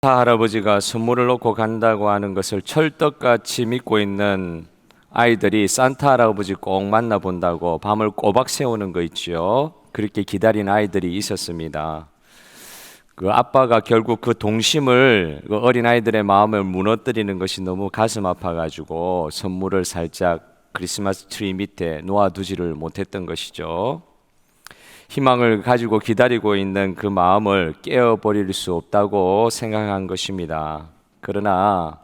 산타 할아버지가 선물을 놓고 간다고 하는 것을 철떡같이 믿고 있는 아이들이 산타 할아버지 꼭 만나본다고 밤을 꼬박 세우는 거 있죠. 그렇게 기다린 아이들이 있었습니다. 그 아빠가 결국 그 동심을, 그 어린 아이들의 마음을 무너뜨리는 것이 너무 가슴 아파가지고 선물을 살짝 크리스마스 트리 밑에 놓아두지를 못했던 것이죠. 희망을 가지고 기다리고 있는 그 마음을 깨어버릴 수 없다고 생각한 것입니다. 그러나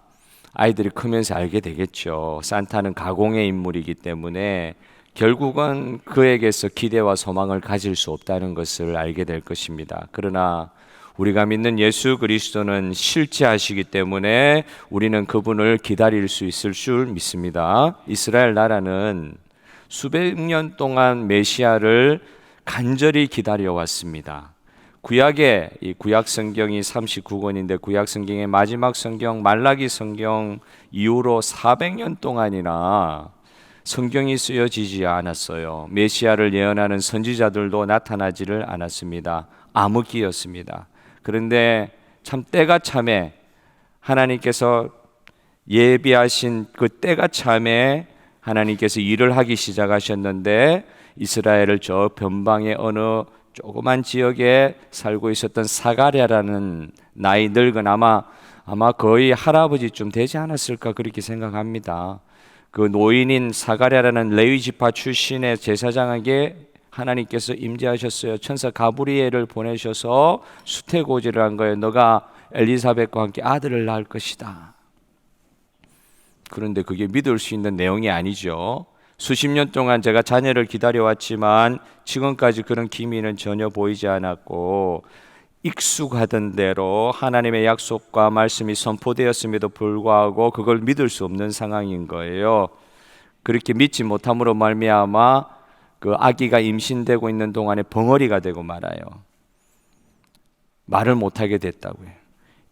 아이들이 크면서 알게 되겠죠. 산타는 가공의 인물이기 때문에 결국은 그에게서 기대와 소망을 가질 수 없다는 것을 알게 될 것입니다. 그러나 우리가 믿는 예수 그리스도는 실제하시기 때문에 우리는 그분을 기다릴 수 있을 줄 믿습니다. 이스라엘 나라는 수백 년 동안 메시아를 간절히 기다려왔습니다. 구약의 이 구약 성경이 39권인데 구약 성경의 마지막 성경 말라기 성경 이후로 400년 동안이나 성경이 쓰여지지 않았어요. 메시아를 예언하는 선지자들도 나타나지를 않았습니다. 암흑기였습니다. 그런데 참 때가 참에 하나님께서 예비하신 그 때가 참에 하나님께서 일을 하기 시작하셨는데 이스라엘을 저 변방의 어느 조그만 지역에 살고 있었던 사가랴라는 나이 늙은 아마 거의 할아버지쯤 되지 않았을까 그렇게 생각합니다. 그 노인인 사가랴라는 레위 지파 출신의 제사장에게 하나님께서 임재하셨어요. 천사 가브리엘을 보내셔서 수태고지를 한 거예요. 너가 엘리사벳과 함께 아들을 낳을 것이다. 그런데 그게 믿을 수 있는 내용이 아니죠. 수십 년 동안 제가 자녀를 기다려왔지만 지금까지 그런 기미는 전혀 보이지 않았고 익숙하던 대로 하나님의 약속과 말씀이 선포되었음에도 불구하고 그걸 믿을 수 없는 상황인 거예요. 그렇게 믿지 못함으로 말미암아 그 아기가 임신되고 있는 동안에 벙어리가 되고 말아요. 말을 못하게 됐다고요.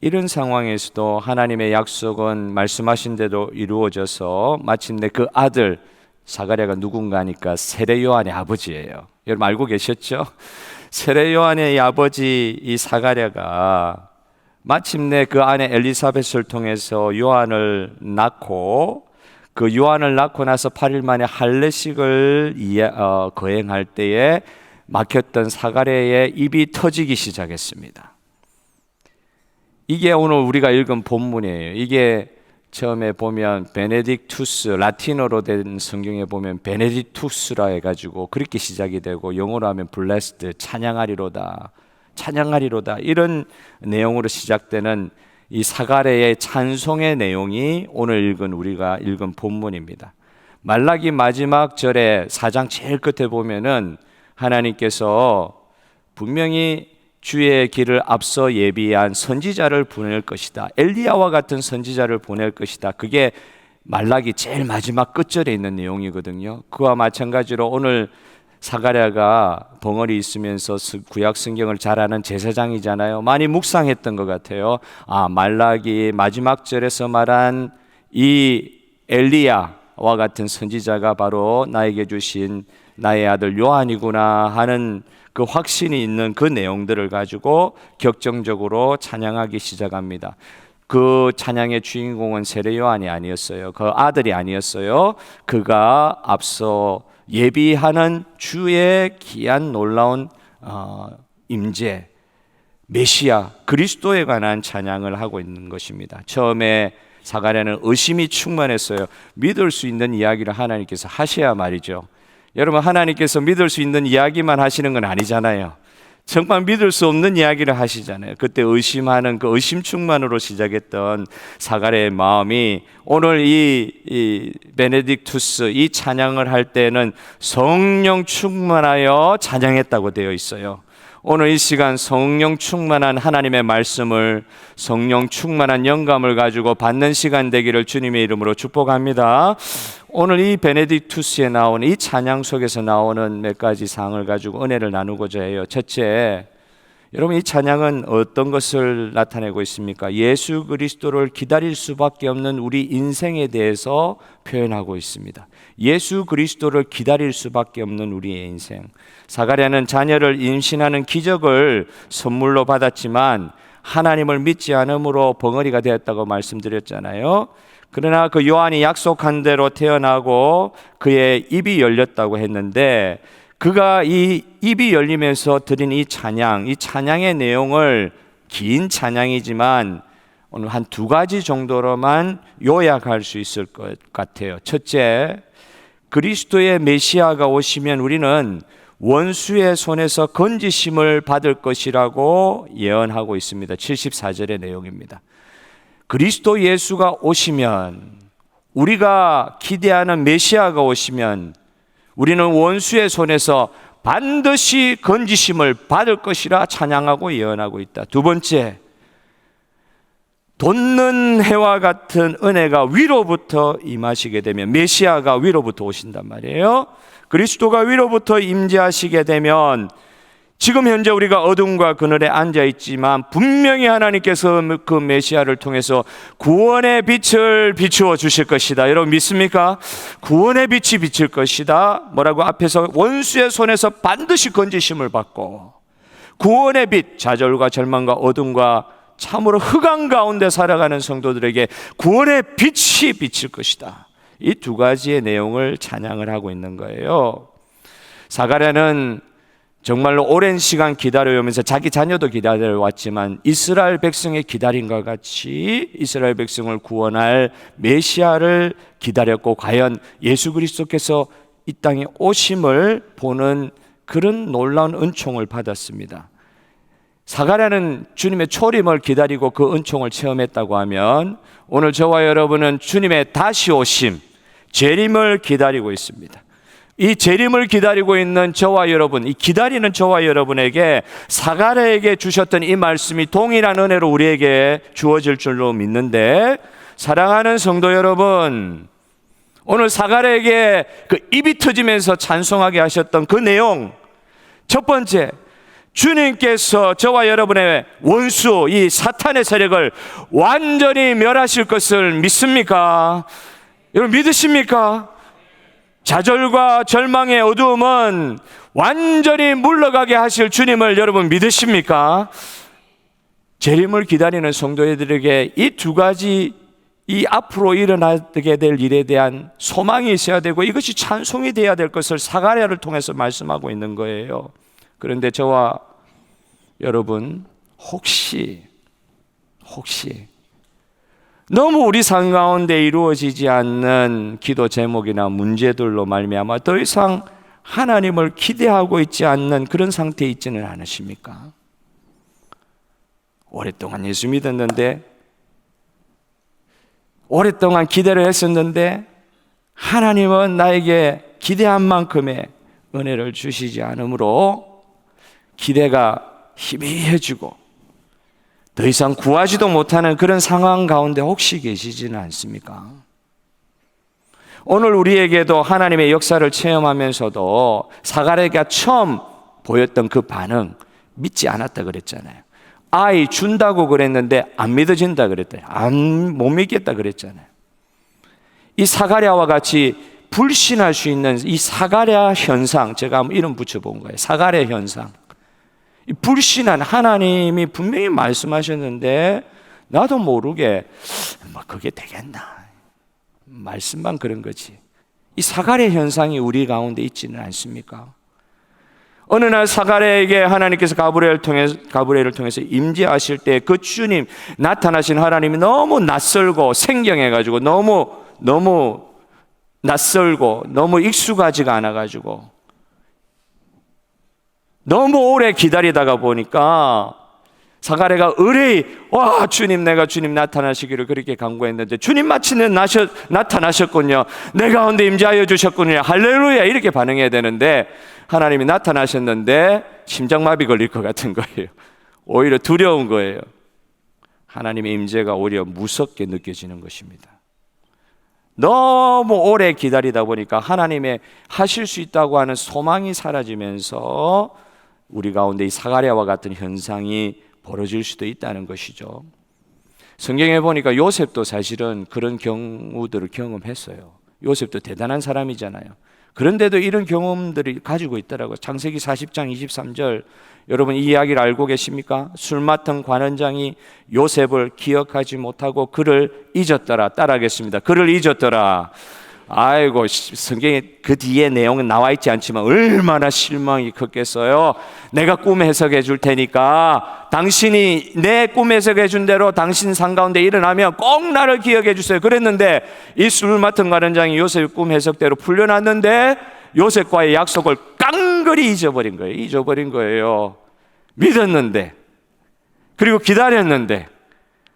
이런 상황에서도 하나님의 약속은 말씀하신 대로 이루어져서 마침내 그 아들 사가랴가 누군가 하니까 세례 요한의 아버지예요. 여러분 알고 계셨죠? 세례 요한의 아버지 이 사가랴가 마침내 그 아내 엘리사벳을 통해서 요한을 낳고 그 요한을 낳고 나서 8일 만에 할례식을 거행할 때에 막혔던 사가랴의 입이 터지기 시작했습니다. 이게 오늘 우리가 읽은 본문이에요. 이게 처음에 보면 베네딕투스, 라틴어로 된 성경에 보면 베네딕투스라 해가지고 그렇게 시작이 되고 영어로 하면 블레스드, 찬양하리로다 이런 내용으로 시작되는 이 사가랴의 찬송의 내용이 오늘 우리가 읽은 본문입니다. 말라기 마지막 절에 4장 제일 끝에 보면은 하나님께서 분명히 주의 길을 앞서 예비한 선지자를 보낼 것이다. 엘리야와 같은 선지자를 보낼 것이다. 그게 말라기 제일 마지막 끝절에 있는 내용이거든요. 그와 마찬가지로 오늘 사가랴가 벙어리 있으면서 구약 성경을 잘 아는 제사장이잖아요. 많이 묵상했던 것 같아요. 말라기 마지막 절에서 말한 이 엘리야와 같은 선지자가 바로 나에게 주신 나의 아들 요한이구나 하는 그 확신이 있는 그 내용들을 가지고 격정적으로 찬양하기 시작합니다. 그 찬양의 주인공은 세례 요한이 아니었어요. 그 아들이 아니었어요. 그가 앞서 예비하는 주의 귀한 놀라운 임재, 메시아, 그리스도에 관한 찬양을 하고 있는 것입니다. 처음에 사가랴는 의심이 충만했어요. 믿을 수 있는 이야기를 하나님께서 하셔야 말이죠. 여러분 하나님께서 믿을 수 있는 이야기만 하시는 건 아니잖아요. 정말 믿을 수 없는 이야기를 하시잖아요. 그때 의심하는 그 의심 충만으로 시작했던 사가랴의 마음이 오늘 이 베네딕투스 이 찬양을 할 때는 성령 충만하여 찬양했다고 되어 있어요. 오늘 이 시간 성령 충만한 하나님의 말씀을 성령 충만한 영감을 가지고 받는 시간 되기를 주님의 이름으로 축복합니다. 오늘 이 베네딕투스에 나오는 이 찬양 속에서 나오는 몇 가지 사항을 가지고 은혜를 나누고자 해요. 첫째, 여러분 이 찬양은 어떤 것을 나타내고 있습니까? 예수 그리스도를 기다릴 수밖에 없는 우리 인생에 대해서 표현하고 있습니다. 예수 그리스도를 기다릴 수밖에 없는 우리의 인생. 사가랴는 자녀를 임신하는 기적을 선물로 받았지만 하나님을 믿지 않음으로 벙어리가 되었다고 말씀드렸잖아요. 그러나 그 요한이 약속한 대로 태어나고 그의 입이 열렸다고 했는데, 그가 이 입이 열리면서 드린 이 찬양의 내용을, 긴 찬양이지만 오늘 한 두 가지 정도로만 요약할 수 있을 것 같아요. 첫째, 그리스도의 메시아가 오시면 우리는 원수의 손에서 건지심을 받을 것이라고 예언하고 있습니다. 74절의 내용입니다. 그리스도 예수가 오시면, 우리가 기대하는 메시아가 오시면 우리는 원수의 손에서 반드시 건지심을 받을 것이라 찬양하고 예언하고 있다. 두 번째, 돋는 해와 같은 은혜가 위로부터 임하시게 되면, 메시아가 위로부터 오신단 말이에요. 그리스도가 위로부터 임재하시게 되면, 지금 현재 우리가 어둠과 그늘에 앉아 있지만 분명히 하나님께서 그 메시아를 통해서 구원의 빛을 비추어 주실 것이다. 여러분 믿습니까? 구원의 빛이 비칠 것이다. 뭐라고? 앞에서 원수의 손에서 반드시 건지심을 받고, 구원의 빛, 좌절과 절망과 어둠과 참으로 흑암 가운데 살아가는 성도들에게 구원의 빛이 비칠 것이다. 이 두 가지의 내용을 찬양을 하고 있는 거예요. 사가랴는 정말로 오랜 시간 기다려오면서 자기 자녀도 기다려왔지만 이스라엘 백성의 기다림과 같이 이스라엘 백성을 구원할 메시아를 기다렸고, 과연 예수 그리스도께서 이 땅에 오심을 보는 그런 놀라운 은총을 받았습니다. 사가랴는 주님의 초림을 기다리고 그 은총을 체험했다고 하면, 오늘 저와 여러분은 주님의 다시 오심, 재림을 기다리고 있습니다. 이 재림을 기다리고 있는 저와 여러분, 이 기다리는 저와 여러분에게 사가랴에게 주셨던 이 말씀이 동일한 은혜로 우리에게 주어질 줄로 믿는데, 사랑하는 성도 여러분, 오늘 사가랴에게 그 입이 터지면서 찬송하게 하셨던 그 내용, 첫 번째, 주님께서 저와 여러분의 원수, 이 사탄의 세력을 완전히 멸하실 것을 믿습니까? 여러분 믿으십니까? 좌절과 절망의 어두움은 완전히 물러가게 하실 주님을 여러분 믿으십니까? 재림을 기다리는 성도들에게 이 두 가지, 이 앞으로 일어나게 될 일에 대한 소망이 있어야 되고, 이것이 찬송이 되어야 될 것을 사가랴를 통해서 말씀하고 있는 거예요. 그런데 저와 여러분, 혹시 너무 우리 삶 가운데 이루어지지 않는 기도 제목이나 문제들로 말미암아 더 이상 하나님을 기대하고 있지 않는 그런 상태에 있지는 않으십니까? 오랫동안 예수 믿었는데, 오랫동안 기대를 했었는데 하나님은 나에게 기대한 만큼의 은혜를 주시지 않으므로 기대가 희미해지고 더 이상 구하지도 못하는 그런 상황 가운데 혹시 계시지는 않습니까? 오늘 우리에게도 하나님의 역사를 체험하면서도 사가랴가 처음 보였던 그 반응, 믿지 않았다 그랬잖아요. 아이 준다고 그랬는데 안 믿어진다 그랬대요. 못 믿겠다 그랬잖아요. 이 사가랴와 같이 불신할 수 있는 이 사가랴 현상, 제가 한번 이름 붙여본 거예요. 사가랴 현상. 이 불신한, 하나님이 분명히 말씀하셨는데 나도 모르게 뭐 그게 되겠나, 말씀만 그런 거지. 이 사가랴 현상이 우리 가운데 있지는 않습니까? 어느 날 사가랴에게 하나님께서 가브리엘을 통해서 임재하실 때 그 주님, 나타나신 하나님이 너무 낯설고 생경해가지고 너무 낯설고 너무 익숙하지가 않아가지고 너무 오래 기다리다가 보니까 사가랴가 의뢰히, 와 주님, 내가 주님 나타나시기를 그렇게 간구했는데 주님 마침내 나타나셨군요, 내 가운데 임재하여 주셨군요, 할렐루야, 이렇게 반응해야 되는데 하나님이 나타나셨는데 심장마비 걸릴 것 같은 거예요. 오히려 두려운 거예요. 하나님의 임재가 오히려 무섭게 느껴지는 것입니다. 너무 오래 기다리다 보니까 하나님의 하실 수 있다고 하는 소망이 사라지면서 우리 가운데 이 사가랴와 같은 현상이 벌어질 수도 있다는 것이죠. 성경에 보니까 요셉도 사실은 그런 경우들을 경험했어요. 요셉도 대단한 사람이잖아요. 그런데도 이런 경험들이 가지고 있더라고요. 창세기 40장 23절, 여러분 이 이야기를 알고 계십니까? 술 맡은 관원장이 요셉을 기억하지 못하고 그를 잊었더라. 따라하겠습니다. 그를 잊었더라. 아이고, 성경에 그 뒤에 내용은 나와 있지 않지만 얼마나 실망이 컸겠어요. 내가 꿈 해석해 줄 테니까 당신이 내 꿈 해석해 준 대로 당신 상 가운데 일어나면 꼭 나를 기억해 주세요. 그랬는데 이 술 맡은 관원장이 요셉의 꿈 해석대로 풀려났는데 요셉과의 약속을 깡그리 잊어버린 거예요. 믿었는데, 그리고 기다렸는데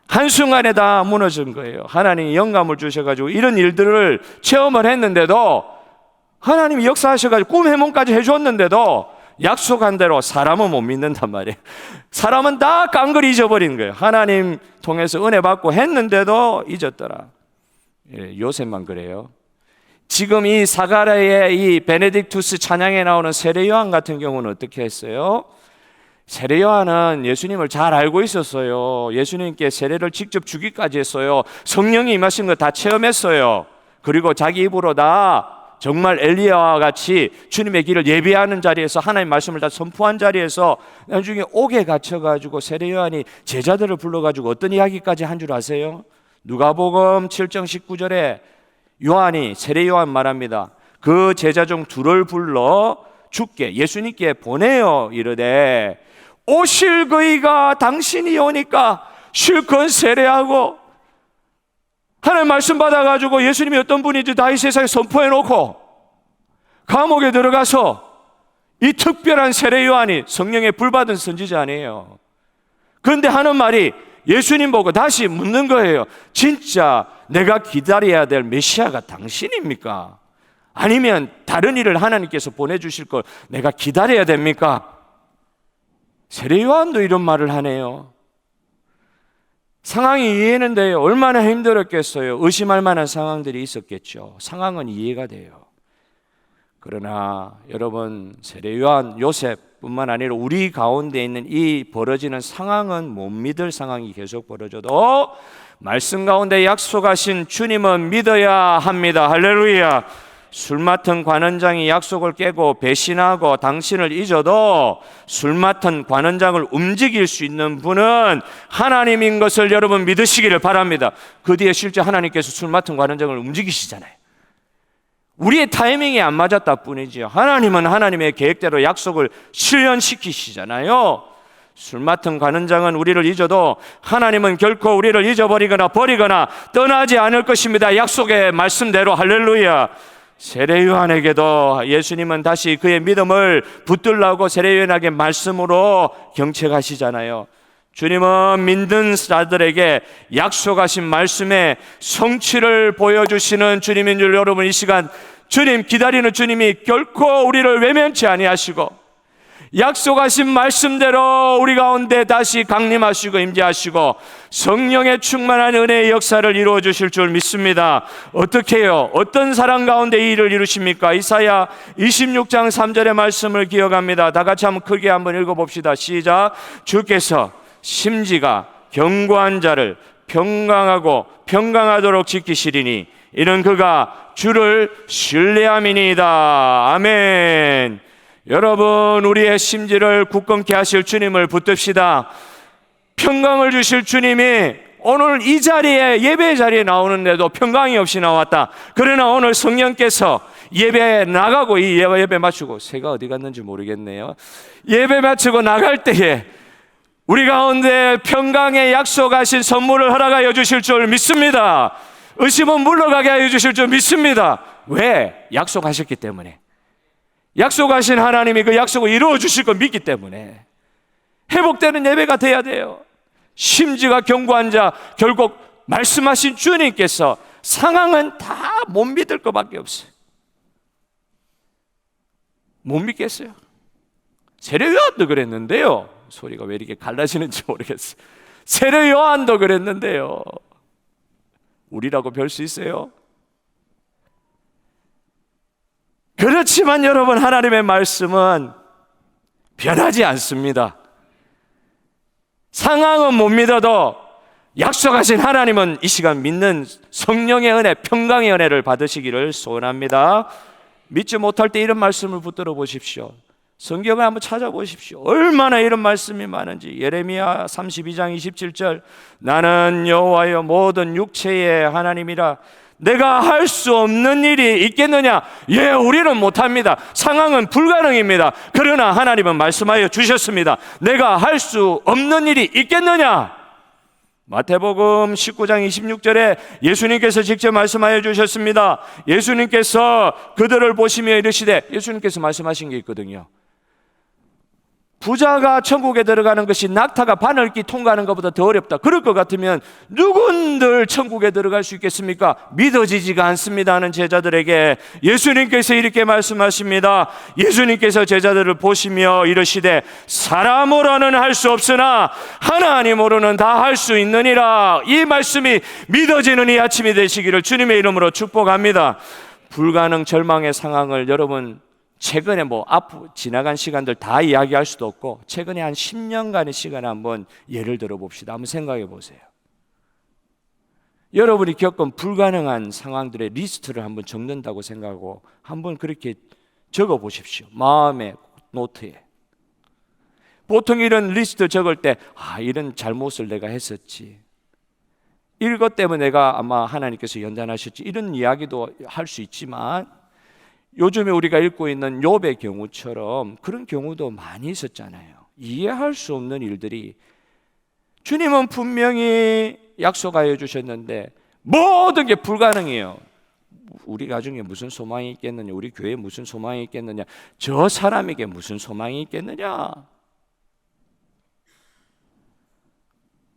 한순간에 다 무너진 거예요. 하나님이 영감을 주셔가지고 이런 일들을 체험을 했는데도, 하나님이 역사하셔가지고 꿈 해몽까지 해줬는데도 약속한 대로 사람은 못 믿는단 말이에요. 사람은 다 깡그리 잊어버린 거예요. 하나님 통해서 은혜 받고 했는데도 잊었더라. 요셉만 그래요. 지금 이 사가랴의 이 베네딕투스 찬양에 나오는 세례 요한 같은 경우는 어떻게 했어요? 세례 요한은 예수님을 잘 알고 있었어요. 예수님께 세례를 직접 주기까지 했어요. 성령이 임하신 거 다 체험했어요. 그리고 자기 입으로 다 정말 엘리야와 같이 주님의 길을 예비하는 자리에서 하나님 말씀을 다 선포한 자리에서 나중에 옥에 갇혀가지고 세례 요한이 제자들을 불러가지고 어떤 이야기까지 한 줄 아세요? 누가복음 7장 19절에 요한이, 세례 요한 말합니다. 그 제자 중 둘을 불러 주께, 예수님께 보내어 이르되 오실 그이가 당신이 오니까 실컷 세례하고, 하나님 말씀 받아가지고 예수님이 어떤 분인지 다 이 세상에 선포해놓고 감옥에 들어가서 이 특별한 세례 요한이 성령의 불받은 선지자 아니에요. 그런데 하는 말이 예수님 보고 다시 묻는 거예요. 진짜 내가 기다려야 될 메시아가 당신입니까? 아니면 다른 일을 하나님께서 보내주실 걸 내가 기다려야 됩니까? 세례 요한도 이런 말을 하네요. 상황이 이해는 돼요. 얼마나 힘들었겠어요. 의심할 만한 상황들이 있었겠죠. 상황은 이해가 돼요. 그러나 여러분, 세례 요한, 요셉뿐만 아니라 우리 가운데 있는 이 벌어지는 상황은 못 믿을 상황이 계속 벌어져도 말씀 가운데 약속하신 주님은 믿어야 합니다. 할렐루야. 술 맡은 관원장이 약속을 깨고 배신하고 당신을 잊어도 술 맡은 관원장을 움직일 수 있는 분은 하나님인 것을 여러분 믿으시기를 바랍니다. 그 뒤에 실제 하나님께서 술 맡은 관원장을 움직이시잖아요. 우리의 타이밍이 안 맞았다 뿐이지요. 하나님은 하나님의 계획대로 약속을 실현시키시잖아요. 술 맡은 관원장은 우리를 잊어도 하나님은 결코 우리를 잊어버리거나 버리거나 떠나지 않을 것입니다. 약속의 말씀대로. 할렐루야. 세례 요한에게도 예수님은 다시 그의 믿음을 붙들라고 세례 요한에게 말씀으로 경책하시잖아요. 주님은 믿는 자들에게 약속하신 말씀의 성취를 보여주시는 주님인 줄 여러분, 이 시간 주님 기다리는 주님이 결코 우리를 외면치 아니하시고 약속하신 말씀대로 우리 가운데 다시 강림하시고 임재하시고 성령의 충만한 은혜의 역사를 이루어 주실 줄 믿습니다. 어떻게 해요? 어떤 사람 가운데 이 일을 이루십니까? 이사야 26장 3절의 말씀을 기억합니다. 다 같이 한번 크게 한번 읽어봅시다. 시작. 주께서 심지가 견고한 자를 평강하도록 지키시리니 이는 그가 주를 신뢰함이니이다. 아멘. 여러분, 우리의 심지를 굳건케 하실 주님을 붙듭시다. 평강을 주실 주님이 오늘 이 자리에, 예배 자리에 나오는데도 평강이 없이 나왔다. 그러나 오늘 성령께서 예배 나가고, 이 예배 마치고, 새가 어디 갔는지 모르겠네요. 예배 마치고 나갈 때에 우리 가운데 평강의 약속하신 선물을 허락하여 주실 줄 믿습니다. 의심은 물러가게 하여 주실 줄 믿습니다. 왜? 약속하셨기 때문에. 약속하신 하나님이 그 약속을 이루어 주실 걸 믿기 때문에 회복되는 예배가 돼야 돼요. 심지가 견고한 자, 결국 말씀하신 주님께서 상황은 다 못 믿을 것밖에 없어요. 못 믿겠어요. 세례 요한도 그랬는데요. 소리가 왜 이렇게 갈라지는지 모르겠어요. 세례 요한도 그랬는데요. 우리라고 별 수 있어요? 그렇지만 여러분, 하나님의 말씀은 변하지 않습니다. 상황은 못 믿어도 약속하신 하나님은 이 시간 믿는 성령의 은혜, 평강의 은혜를 받으시기를 소원합니다. 믿지 못할 때 이런 말씀을 붙들어 보십시오. 성경을 한번 찾아보십시오. 얼마나 이런 말씀이 많은지. 예레미야 32장 27절, 나는 여호와여 모든 육체의 하나님이라. 내가 할 수 없는 일이 있겠느냐? 예, 우리는 못합니다. 상황은 불가능입니다. 그러나 하나님은 말씀하여 주셨습니다. 내가 할 수 없는 일이 있겠느냐? 마태복음 19장 26절에 예수님께서 직접 말씀하여 주셨습니다. 예수님께서 그들을 보시며 이르시되, 예수님께서 말씀하신 게 있거든요. 부자가 천국에 들어가는 것이 낙타가 바늘길 통과하는 것보다 더 어렵다. 그럴 것 같으면 누군들 천국에 들어갈 수 있겠습니까? 믿어지지가 않습니다 하는 제자들에게 예수님께서 이렇게 말씀하십니다. 예수님께서 제자들을 보시며 이르시되, 사람으로는 할 수 없으나 하나님으로는 다 할 수 있느니라. 이 말씀이 믿어지는 이 아침이 되시기를 주님의 이름으로 축복합니다. 불가능 절망의 상황을 여러분 최근에 앞으로 지나간 시간들 다 이야기할 수도 없고 최근에 한 10년간의 시간을 한번 예를 들어 봅시다. 한번 생각해 보세요. 여러분이 겪은 불가능한 상황들의 리스트를 한번 적는다고 생각하고 한번 그렇게 적어 보십시오. 마음의 노트에. 보통 이런 리스트 적을 때 이런 잘못을 내가 했었지, 이것 때문에 내가 아마 하나님께서 연단하셨지, 이런 이야기도 할 수 있지만 요즘에 우리가 읽고 있는 욥의 경우처럼 그런 경우도 많이 있었잖아요. 이해할 수 없는 일들이, 주님은 분명히 약속하여 주셨는데 모든 게 불가능해요. 우리 가정에 무슨 소망이 있겠느냐, 우리 교회에 무슨 소망이 있겠느냐, 저 사람에게 무슨 소망이 있겠느냐,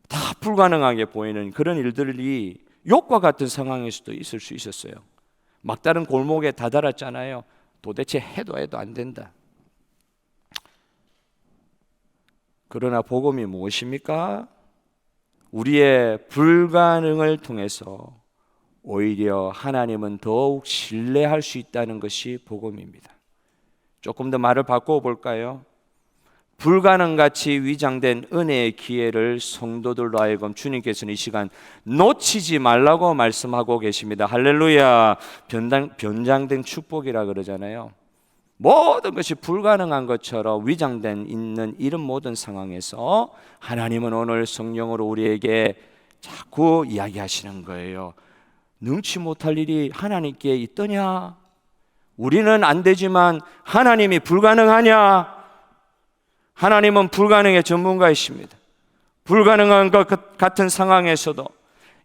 다 불가능하게 보이는 그런 일들이 욥과 같은 상황에서도 있을 수 있었어요. 막다른 골목에 다다랐잖아요. 도대체 해도 안 된다. 그러나 복음이 무엇입니까? 우리의 불가능을 통해서 오히려 하나님은 더욱 신뢰할 수 있다는 것이 복음입니다. 조금 더 말을 바꾸어 볼까요? 불가능같이 위장된 은혜의 기회를 성도들로 하여금 주님께서는 이 시간 놓치지 말라고 말씀하고 계십니다. 할렐루야. 변장된 축복이라 그러잖아요. 모든 것이 불가능한 것처럼 위장된 있는 이런 모든 상황에서 하나님은 오늘 성령으로 우리에게 자꾸 이야기하시는 거예요. 능치 못할 일이 하나님께 있더냐? 우리는 안 되지만 하나님이 불가능하냐? 하나님은 불가능의 전문가이십니다. 불가능한 것 같은 상황에서도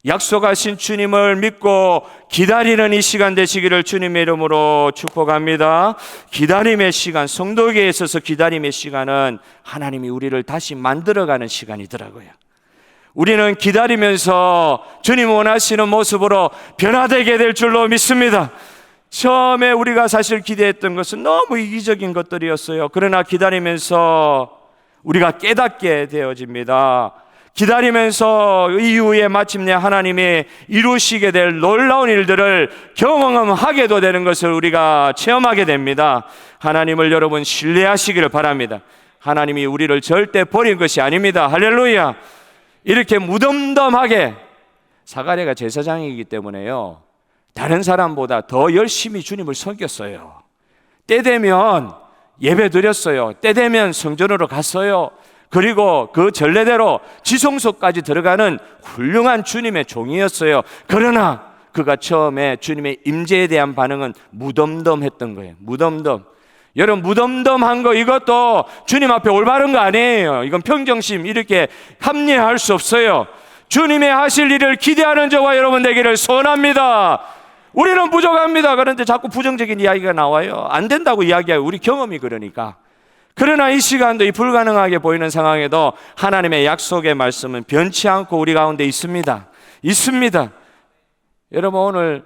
약속하신 주님을 믿고 기다리는 이 시간 되시기를 주님의 이름으로 축복합니다. 기다림의 시간, 성도에게 있어서 기다림의 시간은 하나님이 우리를 다시 만들어가는 시간이더라고요. 우리는 기다리면서 주님 원하시는 모습으로 변화되게 될 줄로 믿습니다. 처음에 우리가 사실 기대했던 것은 너무 이기적인 것들이었어요. 그러나 기다리면서 우리가 깨닫게 되어집니다. 기다리면서 이후에 마침내 하나님이 이루시게 될 놀라운 일들을 경험하게도 되는 것을 우리가 체험하게 됩니다. 하나님을 여러분 신뢰하시기를 바랍니다. 하나님이 우리를 절대 버린 것이 아닙니다. 할렐루야. 이렇게 무덤덤하게, 사가랴가 제사장이기 때문에요, 다른 사람보다 더 열심히 주님을 섬겼어요. 때 되면 예배 드렸어요. 때 되면 성전으로 갔어요. 그리고 그 전례대로 지성소까지 들어가는 훌륭한 주님의 종이었어요. 그러나 그가 처음에 주님의 임재에 대한 반응은 무덤덤했던 거예요. 무덤덤. 여러분, 무덤덤한 거, 이것도 주님 앞에 올바른 거 아니에요. 이건 평정심 이렇게 합리화할 수 없어요. 주님의 하실 일을 기대하는 저와 여러분 되기를 소원합니다. 우리는 부족합니다. 그런데 자꾸 부정적인 이야기가 나와요. 안 된다고 이야기해요. 우리 경험이 그러니까. 그러나 이 시간도 이 불가능하게 보이는 상황에도 하나님의 약속의 말씀은 변치 않고 우리 가운데 있습니다. 있습니다. 여러분, 오늘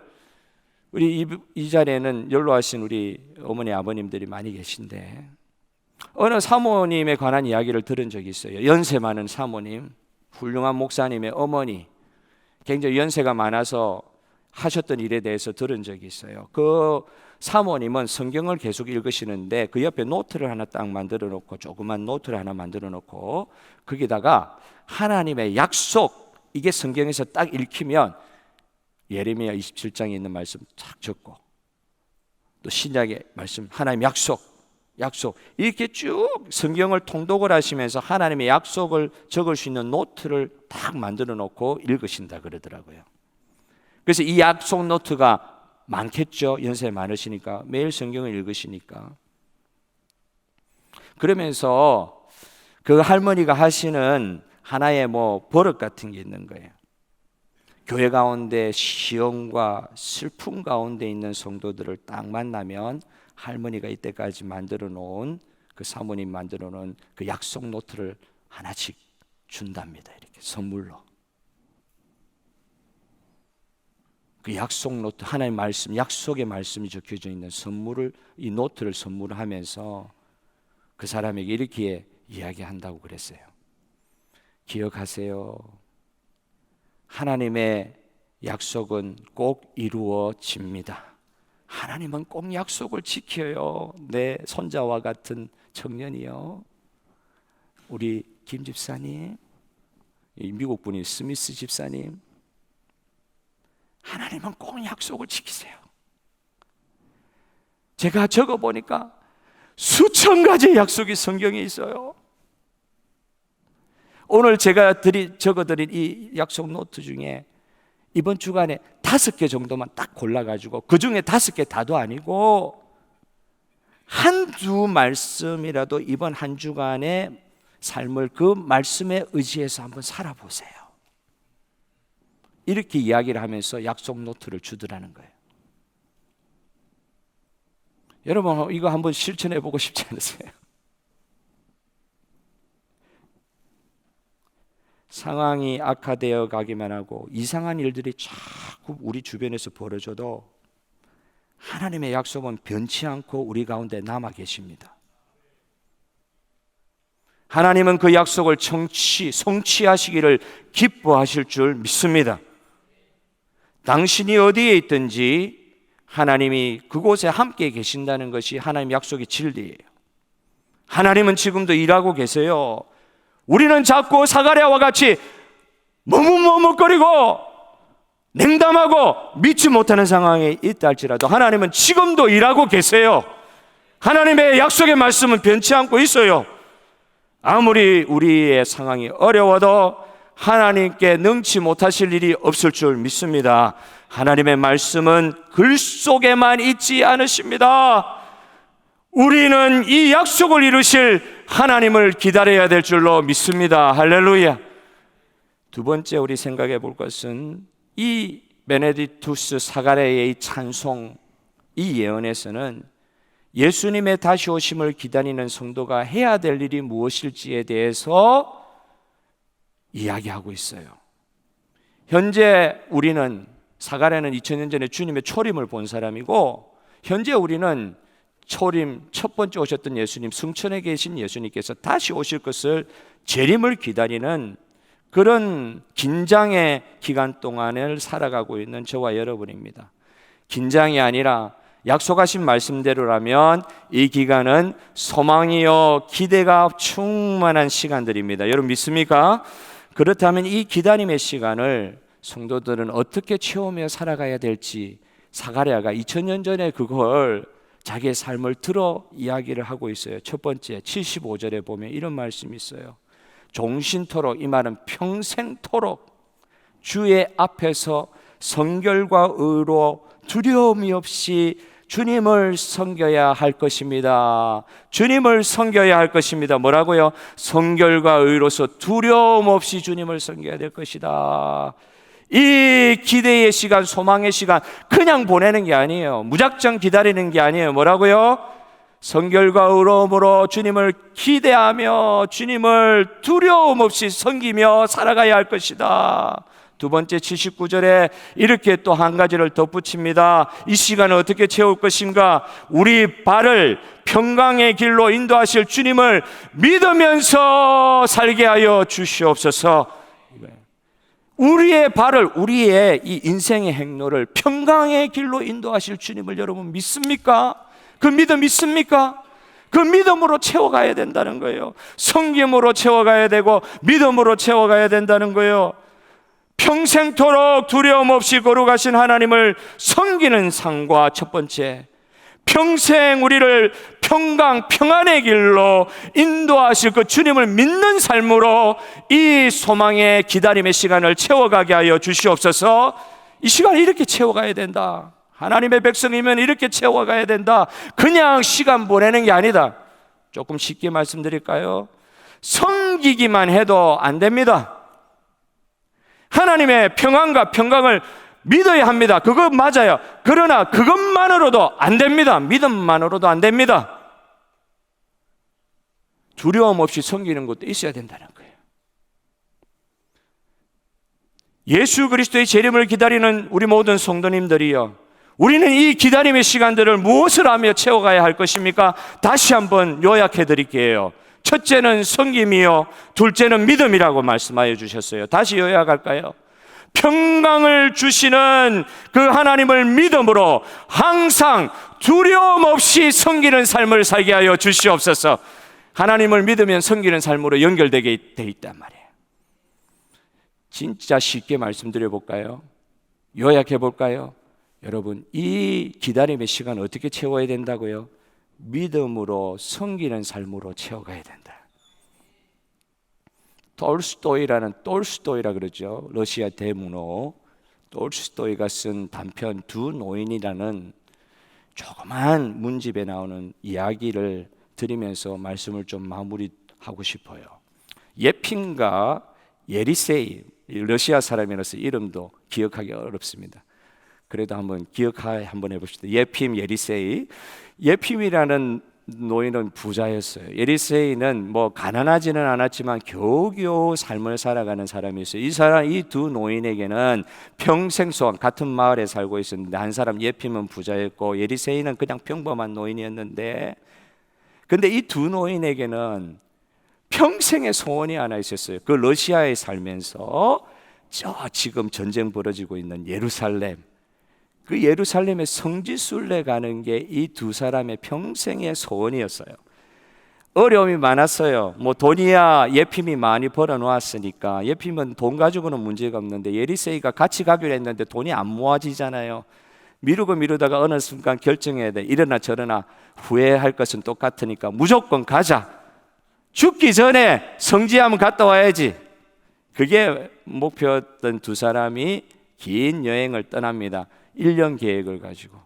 우리 이 자리에는 연로하신 우리 어머니 아버님들이 많이 계신데 어느 사모님에 관한 이야기를 들은 적이 있어요. 연세 많은 사모님, 훌륭한 목사님의 어머니, 굉장히 연세가 많아서 하셨던 일에 대해서 들은 적이 있어요. 그 사모님은 성경을 계속 읽으시는데 그 옆에 노트를 하나 딱 만들어 놓고, 조그만 노트를 하나 만들어 놓고 거기다가 하나님의 약속, 이게 성경에서 딱 읽히면 예레미야 27장에 있는 말씀 딱 적고 또 신약의 말씀, 하나님의 약속 이렇게 쭉 성경을 통독을 하시면서 하나님의 약속을 적을 수 있는 노트를 딱 만들어 놓고 읽으신다 그러더라고요. 그래서 이 약속 노트가 많겠죠. 연세 많으시니까 매일 성경을 읽으시니까. 그러면서 그 할머니가 하시는 하나의 버릇 같은 게 있는 거예요. 교회 가운데 시험과 슬픔 가운데 있는 성도들을 딱 만나면 할머니가 이때까지 만들어 놓은 그 사모님 만들어 놓은 그 약속 노트를 하나씩 준답니다. 이렇게 선물로. 그 약속 노트, 하나님의 말씀, 약속의 말씀이 적혀져 있는 선물을, 이 노트를 선물하면서 그 사람에게 이렇게 이야기한다고 그랬어요. 기억하세요. 하나님의 약속은 꼭 이루어집니다. 하나님은 꼭 약속을 지켜요. 내 손자와 같은 청년이요. 우리 김 집사님, 미국 분이 스미스 집사님, 하나님은 꼭 약속을 지키세요. 제가 적어보니까 수천 가지의 약속이 성경에 있어요. 오늘 제가 적어드린 이 약속 노트 중에 이번 주간에 5개 정도만 딱 골라가지고, 그 중에 5개 다도 아니고 한두 말씀이라도 이번 한 주간의 삶을 그 말씀에 의지해서 한번 살아보세요. 이렇게 이야기를 하면서 약속 노트를 주더라는 거예요. 여러분, 이거 한번 실천해 보고 싶지 않으세요? 상황이 악화되어 가기만 하고 이상한 일들이 자꾸 우리 주변에서 벌어져도 하나님의 약속은 변치 않고 우리 가운데 남아 계십니다. 하나님은 그 약속을 성취하시기를 기뻐하실 줄 믿습니다. 당신이 어디에 있든지 하나님이 그곳에 함께 계신다는 것이 하나님의 약속의 진리예요. 하나님은 지금도 일하고 계세요. 우리는 자꾸 사가랴와 같이 머뭇머뭇거리고 냉담하고 믿지 못하는 상황에 있다 할지라도 하나님은 지금도 일하고 계세요. 하나님의 약속의 말씀은 변치 않고 있어요. 아무리 우리의 상황이 어려워도 하나님께 능치 못하실 일이 없을 줄 믿습니다. 하나님의 말씀은 글 속에만 있지 않으십니다. 우리는 이 약속을 이루실 하나님을 기다려야 될 줄로 믿습니다. 할렐루야. 두 번째 우리 생각해 볼 것은 이 베네딕투스 사가랴의 이 찬송, 이 예언에서는 예수님의 다시 오심을 기다리는 성도가 해야 될 일이 무엇일지에 대해서 이야기하고 있어요. 현재 우리는, 사가랴는 2000년 전에 주님의 초림을 본 사람이고, 현재 우리는 초림 첫 번째 오셨던 예수님, 승천에 계신 예수님께서 다시 오실 것을 재림을 기다리는 그런 긴장의 기간 동안을 살아가고 있는 저와 여러분입니다. 긴장이 아니라 약속하신 말씀대로라면 이 기간은 소망이요 기대가 충만한 시간들입니다. 여러분 믿습니까? 그렇다면 이 기다림의 시간을 성도들은 어떻게 채우며 살아가야 될지 사가랴가 2000년 전에 그걸 자기의 삶을 들어 이야기를 하고 있어요. 첫 번째 75절에 보면 이런 말씀이 있어요. 종신토록, 이 말은 평생토록 주의 앞에서 성결과 의로 두려움이 없이 주님을 섬겨야 할 것입니다. 주님을 섬겨야 할 것입니다. 뭐라고요? 성결과 의로서 두려움 없이 주님을 섬겨야 될 것이다. 이 기대의 시간, 소망의 시간 그냥 보내는 게 아니에요. 무작정 기다리는 게 아니에요. 뭐라고요? 성결과 의로움으로 주님을 기대하며 주님을 두려움 없이 섬기며 살아가야 할 것이다. 두 번째 79절에 이렇게 또 한 가지를 덧붙입니다. 이 시간을 어떻게 채울 것인가? 우리 발을 평강의 길로 인도하실 주님을 믿으면서 살게 하여 주시옵소서. 우리의 발을, 우리의 이 인생의 행로를 평강의 길로 인도하실 주님을 여러분 믿습니까? 그 믿음 있습니까? 그 믿음으로 채워가야 된다는 거예요. 성김으로 채워가야 되고 믿음으로 채워가야 된다는 거예요. 평생토록 두려움 없이 거룩하신 하나님을 섬기는 삶과 첫 번째 평생 우리를 평강 평안의 길로 인도하실 그 주님을 믿는 삶으로 이 소망의 기다림의 시간을 채워가게 하여 주시옵소서. 이 시간을 이렇게 채워가야 된다. 하나님의 백성이면 이렇게 채워가야 된다. 그냥 시간 보내는 게 아니다. 조금 쉽게 말씀드릴까요? 섬기기만 해도 안 됩니다. 하나님의 평안과 평강을 믿어야 합니다. 그거 맞아요. 그러나 그것만으로도 안 됩니다. 믿음만으로도 안 됩니다. 두려움 없이 섬기는 것도 있어야 된다는 거예요. 예수 그리스도의 재림을 기다리는 우리 모든 성도님들이요, 우리는 이 기다림의 시간들을 무엇을 하며 채워가야 할 것입니까? 다시 한번 요약해 드릴게요. 첫째는 섬김이요, 둘째는 믿음이라고 말씀하여 주셨어요. 다시 요약할까요? 평강을 주시는 그 하나님을 믿음으로 항상 두려움 없이 섬기는 삶을 살게 하여 주시옵소서. 하나님을 믿으면 섬기는 삶으로 연결되게 돼 있단 말이에요. 진짜 쉽게 말씀드려 볼까요? 요약해 볼까요? 여러분, 이 기다림의 시간 어떻게 채워야 된다고요? 믿음으로 섬기는 삶으로 채워가야 된다. 톨스토이라 그러죠. 러시아 대문호 톨스토이가 쓴 단편 두 노인이라는 조그만 문집에 나오는 이야기를 드리면서 말씀을 좀 마무리하고 싶어요. 예핌과 예리세이, 러시아 사람이라서 이름도 기억하기 어렵습니다. 그래도 한번 한번 해봅시다. 예핌, 예리세이. 예핌이라는 노인은 부자였어요. 예리세이는 뭐 가난하지는 않았지만 겨우겨우 삶을 살아가는 사람이었어요. 이 두 노인에게는 평생 소원, 같은 마을에 살고 있었는데, 한 사람 예핌은 부자였고 예리세이는 그냥 평범한 노인이었는데, 근데 이 두 노인에게는 평생의 소원이 하나 있었어요. 그 러시아에 살면서 지금 전쟁 벌어지고 있는 예루살렘, 그 예루살렘의 성지순례 가는 게 이 두 사람의 평생의 소원이었어요. 어려움이 많았어요. 뭐 돈이야 예핌이 많이 벌어 놓았으니까, 예핌은 돈 가지고는 문제가 없는데 예리세이가 같이 가기로 했는데 돈이 안 모아지잖아요. 미루다가 어느 순간 결정해야 돼. 이러나 저러나 후회할 것은 똑같으니까 무조건 가자. 죽기 전에 성지 한번 갔다 와야지. 그게 목표였던 두 사람이 긴 여행을 떠납니다. 1년 계획을 가지고.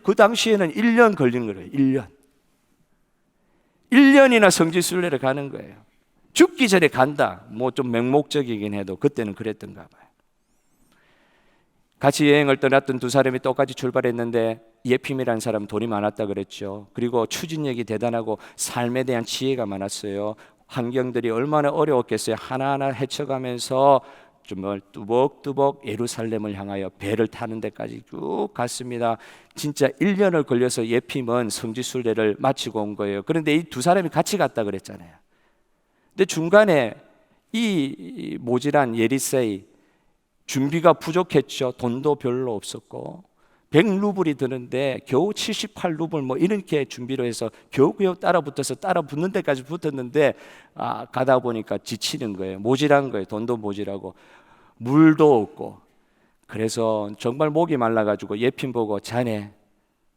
그 당시에는 1년 걸린 거예요. 1년이나 성지순례를 가는 거예요. 죽기 전에 간다. 뭐 좀 맹목적이긴 해도 그때는 그랬던가 봐요. 같이 여행을 떠났던 두 사람이 똑같이 출발했는데, 예핌이라는 사람은 돈이 많았다 그랬죠. 그리고 추진력이 대단하고 삶에 대한 지혜가 많았어요. 환경들이 얼마나 어려웠겠어요. 하나하나 헤쳐가면서 정말 뚜벅뚜벅 예루살렘을 향하여 배를 타는 데까지 쭉 갔습니다. 진짜 1년을 걸려서 예핌은 성지순례를 마치고 온 거예요. 그런데 이 두 사람이 같이 갔다 그랬잖아요. 근데 중간에 이 모질한 예리세이, 준비가 부족했죠. 돈도 별로 없었고 100루블이 드는데 겨우 78루블 뭐 이렇게 준비로 해서 겨우겨우 따라붙는 데까지 붙었는데, 가다 보니까 지치는 거예요. 모질한 거예요. 돈도 모질하고 물도 없고. 그래서 정말 목이 말라가지고 예핌 보고, 자네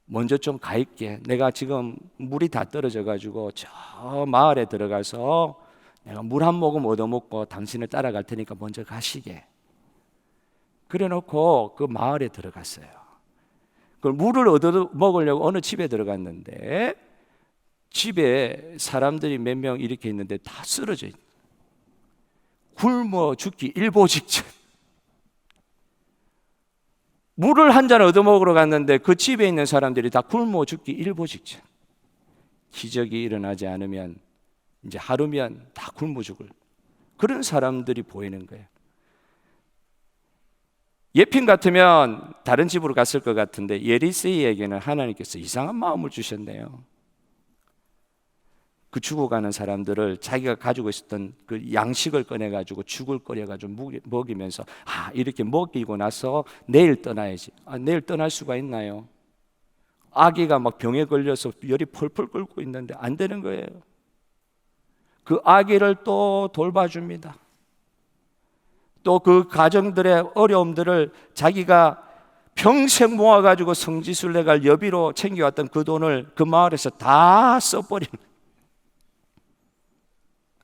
먼저 좀 가 있게. 내가 지금 물이 다 떨어져가지고 저 마을에 들어가서 내가 물 한 모금 얻어먹고 당신을 따라갈 테니까 먼저 가시게. 그래놓고 그 마을에 들어갔어요. 그 물을 얻어 먹으려고 어느 집에 들어갔는데, 집에 사람들이 몇 명 이렇게 있는데 다 쓰러져 있는, 굶어 죽기 일보 직전. 물을 한 잔 얻어 먹으러 갔는데 그 집에 있는 사람들이 다 굶어 죽기 일보 직전. 기적이 일어나지 않으면 이제 하루면 다 굶어 죽을 그런 사람들이 보이는 거예요. 예핌 같으면 다른 집으로 갔을 것 같은데, 예리세이에게는 하나님께서 이상한 마음을 주셨네요. 그 죽어가는 사람들을 자기가 가지고 있었던 그 양식을 꺼내가지고 죽을 끓여가지고 먹이면서, 이렇게 먹이고 나서 내일 떠나야지. 내일 떠날 수가 있나요? 아기가 막 병에 걸려서 열이 펄펄 끓고 있는데 안 되는 거예요. 그 아기를 또 돌봐줍니다. 또 그 가정들의 어려움들을 자기가 평생 모아가지고 성지순례 갈 여비로 챙겨왔던 그 돈을 그 마을에서 다 써버리는 거예요.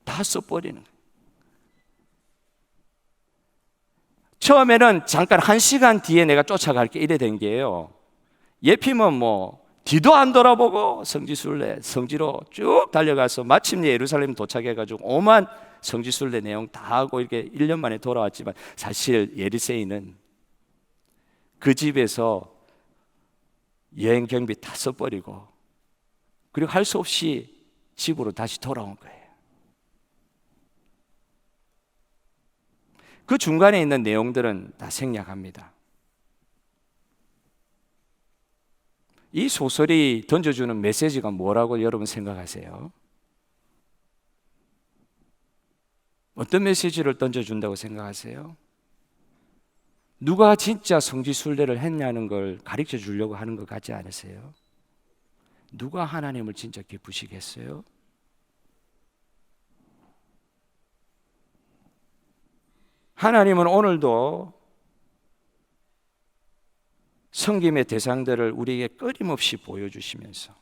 다 써버리는 거예요. 처음에는 잠깐 1시간 뒤에 내가 쫓아갈게 이래 된 게요. 예피면 뭐 뒤도 안 돌아보고 성지순례 성지로 쭉 달려가서 마침내 예루살렘 도착해가지고 오만 성지순례 내용 다 하고 이렇게 1년 만에 돌아왔지만, 사실 예리세이는 그 집에서 여행 경비 다 써버리고 그리고 할 수 없이 집으로 다시 돌아온 거예요. 그 중간에 있는 내용들은 다 생략합니다. 이 소설이 던져주는 메시지가 뭐라고 여러분 생각하세요? 어떤 메시지를 던져준다고 생각하세요? 누가 진짜 성지순례를 했냐는 걸 가르쳐 주려고 하는 것 같지 않으세요? 누가 하나님을 진짜 기쁘시겠어요? 하나님은 오늘도 섬김의 대상들을 우리에게 끊임없이 보여주시면서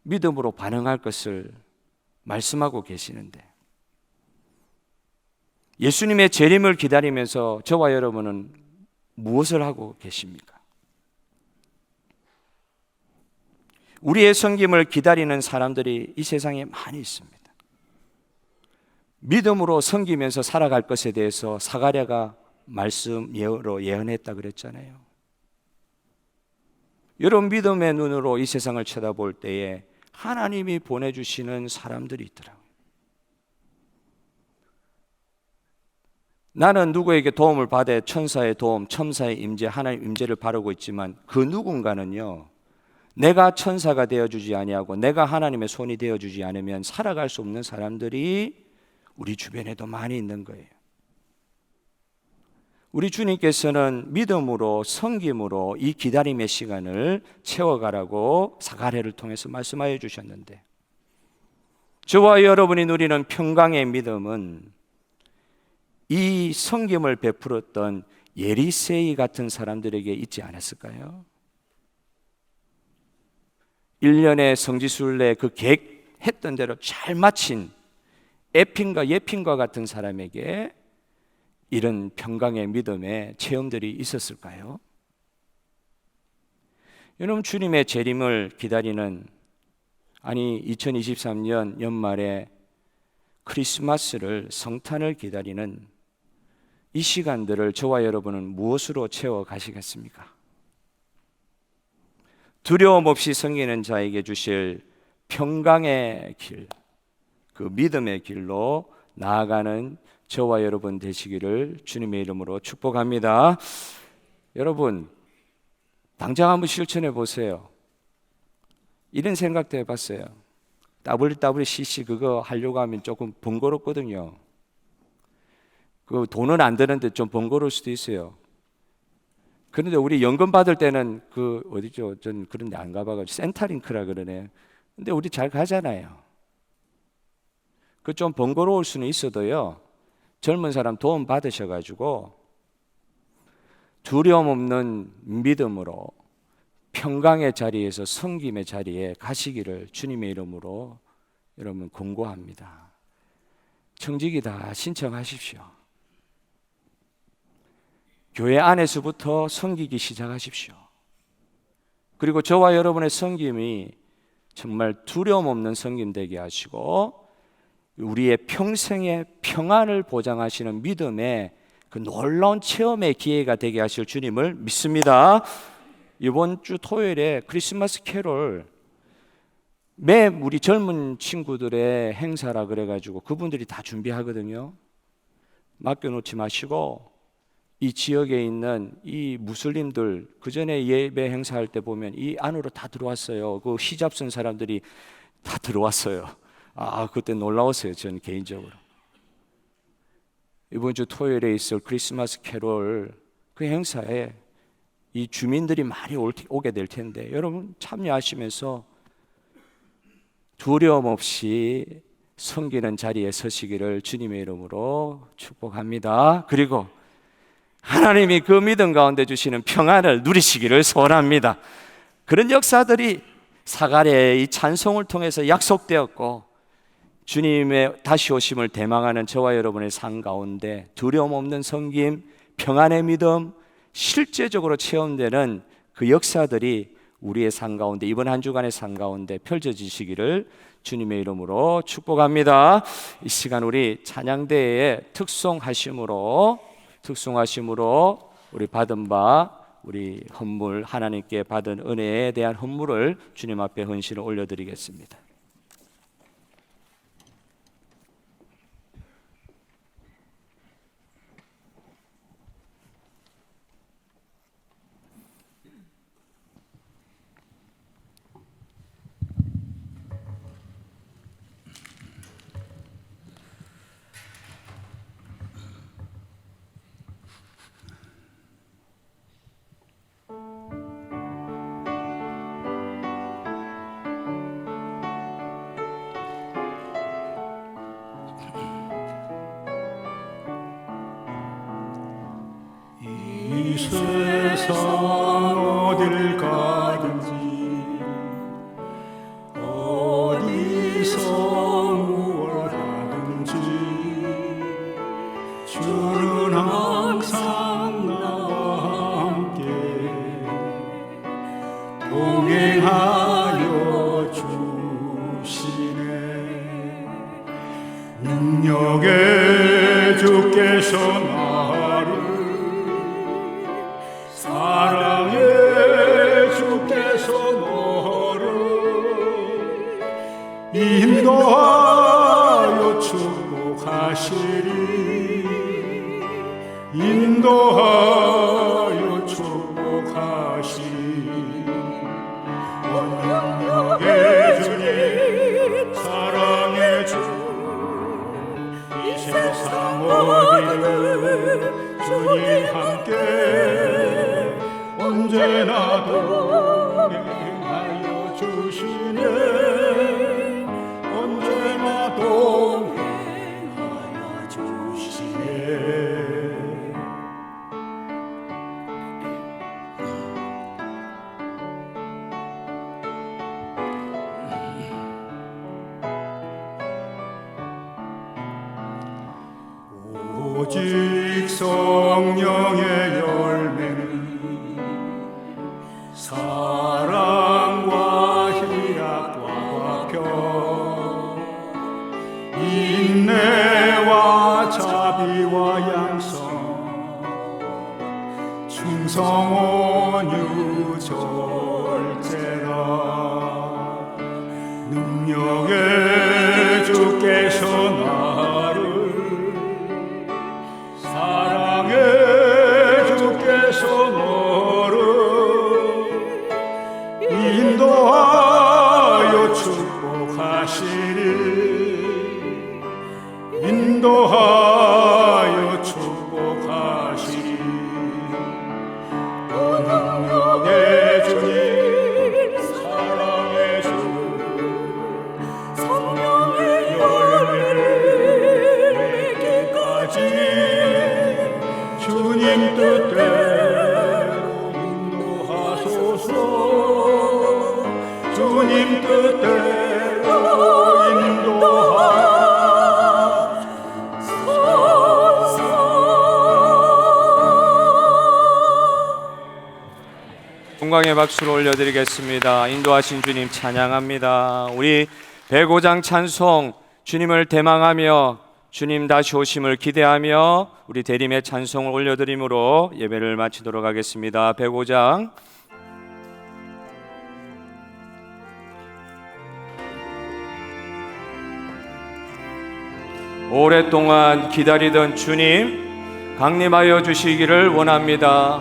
믿음으로 반응할 것을 말씀하고 계시는데, 예수님의 재림을 기다리면서 저와 여러분은 무엇을 하고 계십니까? 우리의 섬김을 기다리는 사람들이 이 세상에 많이 있습니다. 믿음으로 섬기면서 살아갈 것에 대해서 사가랴가 말씀 예언으로 예언했다 그랬잖아요. 여러분, 믿음의 눈으로 이 세상을 쳐다볼 때에 하나님이 보내주시는 사람들이 있더라고요. 나는 누구에게 도움을 받아 천사의 도움, 첨사의 임재, 하나님 임재를 바라고 있지만 그 누군가는요, 내가 천사가 되어주지 아니하고 내가 하나님의 손이 되어주지 않으면 살아갈 수 없는 사람들이 우리 주변에도 많이 있는 거예요. 우리 주님께서는 믿음으로 섬김으로 이 기다림의 시간을 채워가라고 사가랴를 통해서 말씀하여 주셨는데, 저와 여러분이 누리는 평강의 믿음은 이 섬김을 베풀었던 예리세이 같은 사람들에게 있지 않았을까요? 1년의 성지순례 그 계획했던 대로 잘 마친 에핀과 예핀과 같은 사람에게 이런 평강의 믿음의 체험들이 있었을까요? 여러분, 주님의 재림을 기다리는, 2023년 연말에 크리스마스를, 성탄을 기다리는 이 시간들을 저와 여러분은 무엇으로 채워 가시겠습니까? 두려움 없이 섬기는 자에게 주실 평강의 길, 그 믿음의 길로 나아가는 저와 여러분 되시기를 주님의 이름으로 축복합니다. 여러분, 당장 한번 실천해 보세요. 이런 생각도 해봤어요. WWCC 그거 하려고 하면 조금 번거롭거든요. 그 돈은 안 드는데 좀 번거로울 수도 있어요. 그런데 우리 연금 받을 때는 그 어디죠? 전 그런 데 안 가봐가지고 센터링크라 그러네. 근데 우리 잘 가잖아요. 그 좀 번거로울 수는 있어도요, 젊은 사람 도움 받으셔가지고 두려움 없는 믿음으로 평강의 자리에서 섬김의 자리에 가시기를 주님의 이름으로 여러분 권고합니다. 청직이 다 신청하십시오. 교회 안에서부터 섬기기 시작하십시오. 그리고 저와 여러분의 섬김이 정말 두려움 없는 섬김 되게 하시고 우리의 평생의 평안을 보장하시는 믿음의 그 놀라운 체험의 기회가 되게 하실 주님을 믿습니다. 이번 주 토요일에 크리스마스 캐롤, 매 우리 젊은 친구들의 행사라 그래가지고 그분들이 다 준비하거든요. 맡겨놓지 마시고 이 지역에 있는 이 무슬림들, 그 전에 예배 행사할 때 보면 이 안으로 다 들어왔어요. 그 히잡 쓴 사람들이 다 들어왔어요. 그때 놀라웠어요. 저는 개인적으로. 이번 주 토요일에 있을 크리스마스 캐롤 그 행사에 이 주민들이 많이 오게 될 텐데 여러분 참여하시면서 두려움 없이 섬기는 자리에 서시기를 주님의 이름으로 축복합니다. 그리고 하나님이 그 믿음 가운데 주시는 평안을 누리시기를 소원합니다. 그런 역사들이 사가랴의 이 찬송을 통해서 약속되었고, 주님의 다시 오심을 대망하는 저와 여러분의 삶 가운데 두려움 없는 섬김, 평안의 믿음, 실제적으로 체험되는 그 역사들이 우리의 삶 가운데, 이번 한 주간의 삶 가운데 펼쳐지시기를 주님의 이름으로 축복합니다. 이 시간 우리 찬양대에 특송하심으로 우리 받은 바, 우리 헌물, 하나님께 받은 은혜에 대한 헌물을 주님 앞에 헌신을 올려드리겠습니다. 이 세상 어딜 가든지 어디서 무얼 하든지 주는 항상 나와 함께 동행하여 주시네. 능력의 주께서 나를 사랑의 주께서 너를 인도하여 축복하시리. 인도하여 축복하시리. 능력의 주님, 사랑의 주, 이 세상 어디든 주님 함께 언제나 동행하여 주시네. 언제나 동행하여 주시네. 오직 성령의 열매는 사랑과 희락과 화평, 인내와 자비와 양성, 충성 온유 절제라. 능력의 주께서 나를 사랑의 주께서 너를 인도하여 축복하시리. 인도하여 축복하시리. 능력의 주님, 사랑의 주, 성령의 열매를 맺기까지 주님 뜻대로 인도하소서. 주님 뜻대로 인도하소서. 영광의 박수를 올려드리겠습니다. 인도하신 주님 찬양합니다. 우리 105장 찬송, 주님을 대망하며 주님 다시 오심을 기대하며 우리 대림의 찬송을 올려드림으로 예배를 마치도록 하겠습니다. 105장. 오랫동안 기다리던 주님 강림하여 주시기를 원합니다.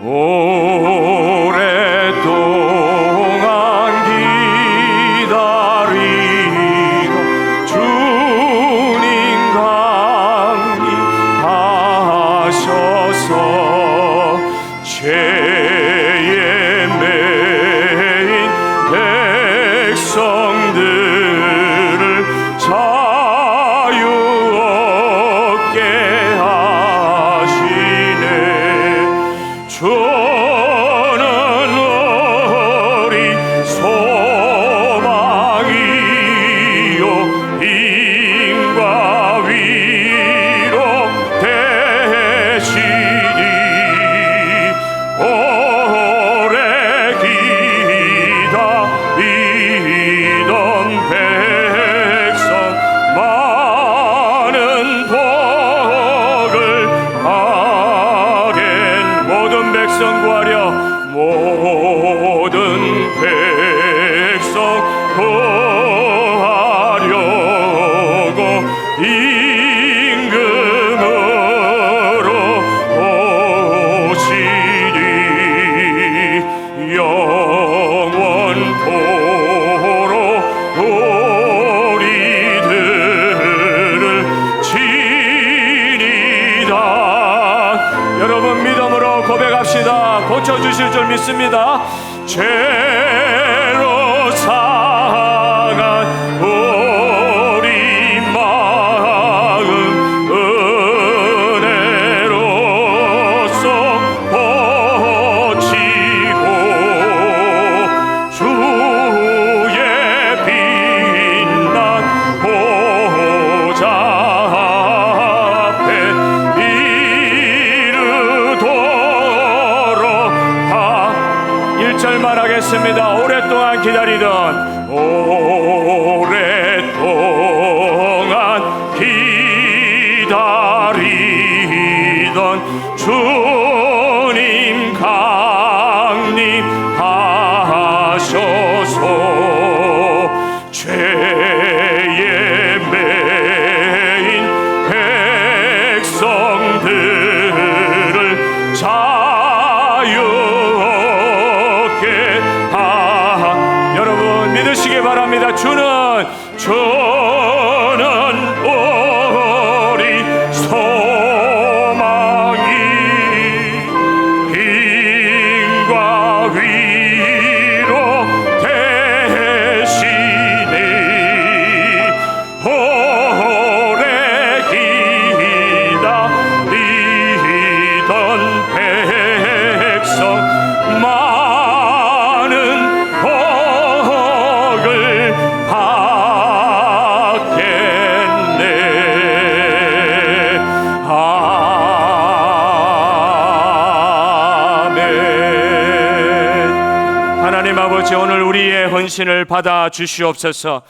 오랫동안 기다리던 주님 강림하셔서 죄에 매인 백성들을 자유 얻게 하시네. 여러분 믿음으로 고백합시다. 고쳐주실 줄 믿습니다. 죄로 상한 우리 마음 은혜로써 고치고 주의 빛난 보좌 앞에 이르도록 1절 말하겠습니다. 오랫동안 기다리던 주님 강림하셔서 죄에 매인 백성들을 자유케 여러분 믿으시기 바랍니다. 주는 우리 소망이 힘과 위로 되시니 오래 기다리던 백성 많은 복을 받겠네. 아멘. 하나님 아버지, 오늘 우리의 헌신을 받아 주시옵소서.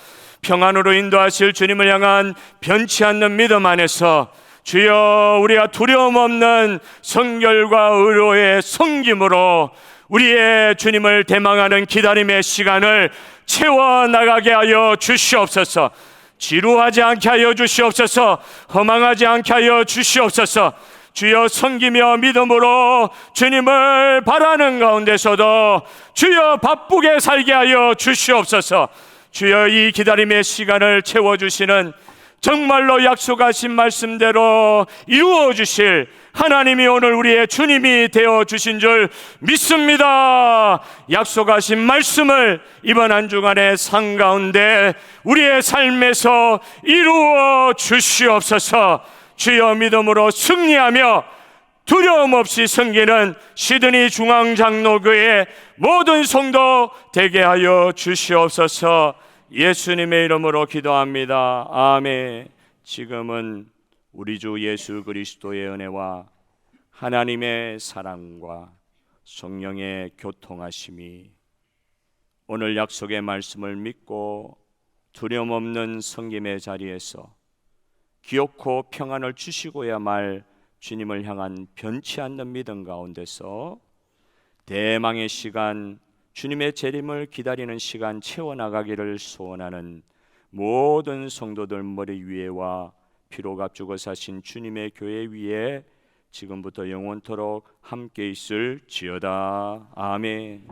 평안으로 인도하실 주님을 향한 변치 않는 믿음 안에서 주여 우리가 두려움 없는 성결과 의로의 섬김으로 우리의 주님을 대망하는 기다림의 시간을 채워나가게 하여 주시옵소서. 지루하지 않게 하여 주시옵소서. 허망하지 않게 하여 주시옵소서. 주여 섬기며 믿음으로 주님을 바라는 가운데서도 주여 바쁘게 살게 하여 주시옵소서. 주여 이 기다림의 시간을 채워주시는 정말로 약속하신 말씀대로 이루어주실 하나님이 오늘 우리의 주님이 되어주신 줄 믿습니다. 약속하신 말씀을 이번 한 주간의 삶 가운데 우리의 삶에서 이루어 주시옵소서. 주여 믿음으로 승리하며 두려움 없이 섬기는 시드니 중앙장로교회 모든 성도 되게 하여 주시옵소서. 예수님의 이름으로 기도합니다. 아멘. 지금은 우리 주 예수 그리스도의 은혜와 하나님의 사랑과 성령의 교통하심이 오늘 약속의 말씀을 믿고 두려움 없는 섬김의 자리에서 기업고 평안을 주시고야 말 주님을 향한 변치 않는 믿음 가운데서 대망의 시간, 주님의 재림을 기다리는 시간 채워나가기를 소원하는 모든 성도들 머리 위에와 피로 값주고 사신 주님의 교회 위에 지금부터 영원토록 함께 있을지어다. 아멘.